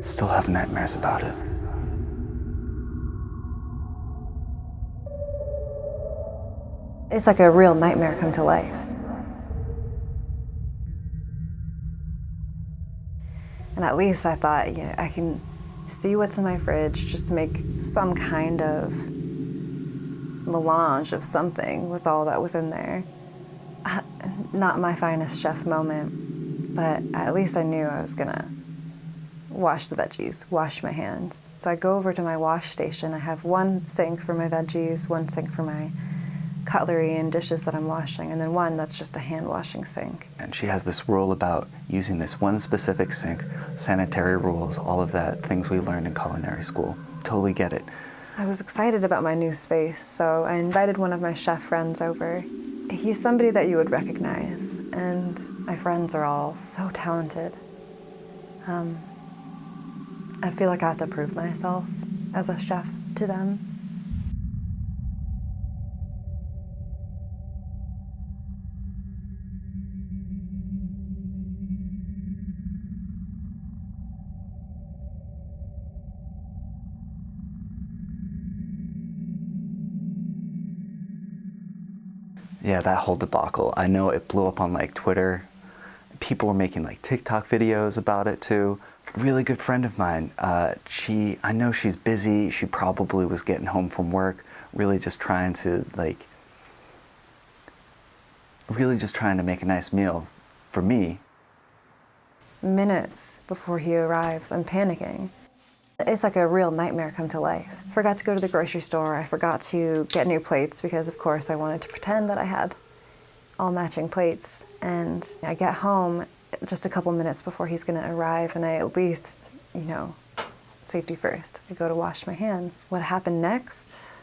Still have nightmares about it. It's like a real nightmare come to life. And at least I thought, I can see what's in my fridge, just make some kind of melange of something with all that was in there. Not my finest chef moment, but at least I knew I was gonna wash the veggies, wash my hands. So I go over to my wash station. I have one sink for my veggies, one sink for my cutlery and dishes that I'm washing, and then one that's just a hand washing sink. And she has this rule about using this one specific sink, sanitary rules, all of that, things we learned in culinary school. Totally get it. I was excited about my new space, so I invited one of my chef friends over. He's somebody that you would recognize, and my friends are all so talented. I feel like I have to prove myself as a chef to them. Yeah, that whole debacle. I know it blew up on like Twitter. People were making like TikTok videos about it too. Really good friend of mine. I know she's busy. She probably was getting home from work, really just trying to make a nice meal for me. Minutes before he arrives, I'm panicking. It's like a real nightmare come to life. Forgot to go to the grocery store. I forgot to get new plates because, of course, I wanted to pretend that I had all matching plates. And I get home just a couple minutes before he's going to arrive, and I at least, safety first. I go to wash my hands. What happened next,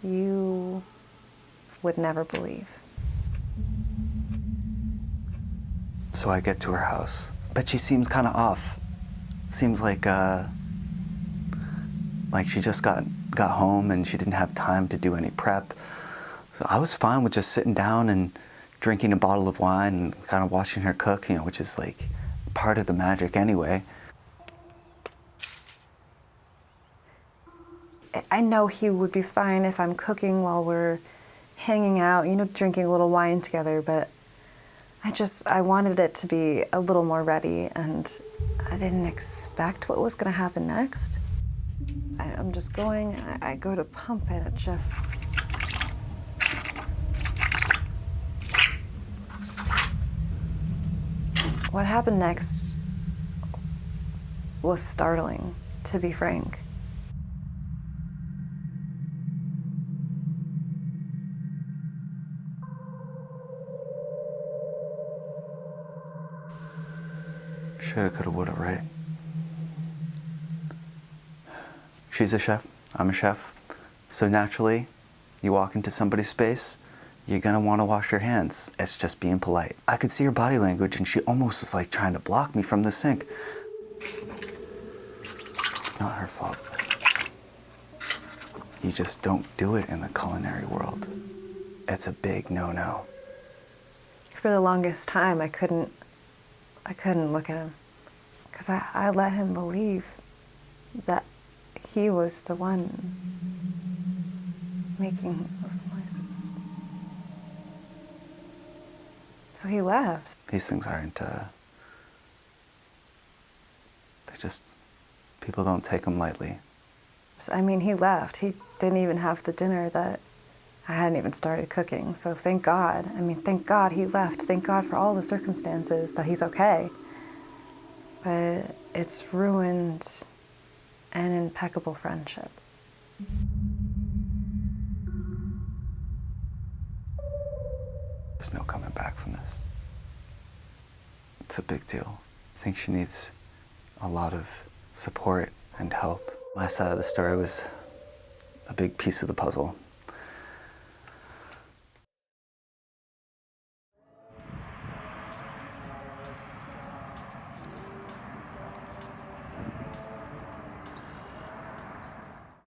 you would never believe. So I get to her house, but she seems kind of off. Seems like she just got home and she didn't have time to do any prep. So I was fine with just sitting down and drinking a bottle of wine and kind of watching her cook, which is like part of the magic anyway. I know he would be fine if I'm cooking while we're hanging out, drinking a little wine together, but I wanted it to be a little more ready, and I didn't expect what was going to happen next. I'm just going, I go to pump it, it just... What happened next was startling, to be frank. Shoulda, coulda, woulda, right? She's a chef, I'm a chef. So naturally, you walk into somebody's space, you're gonna wanna wash your hands. It's just being polite. I could see her body language and she almost was like trying to block me from the sink. It's not her fault. You just don't do it in the culinary world. It's a big no-no. For the longest time, I couldn't look at him, because I let him believe that he was the one making those noises. So he left. These things aren't, people don't take them lightly. He left. He didn't even have the dinner that I hadn't even started cooking. So thank God. Thank God he left. Thank God for all the circumstances that he's okay. But it's ruined an impeccable friendship. There's no coming back from this. It's a big deal. I think she needs a lot of support and help. My side of the story was a big piece of the puzzle.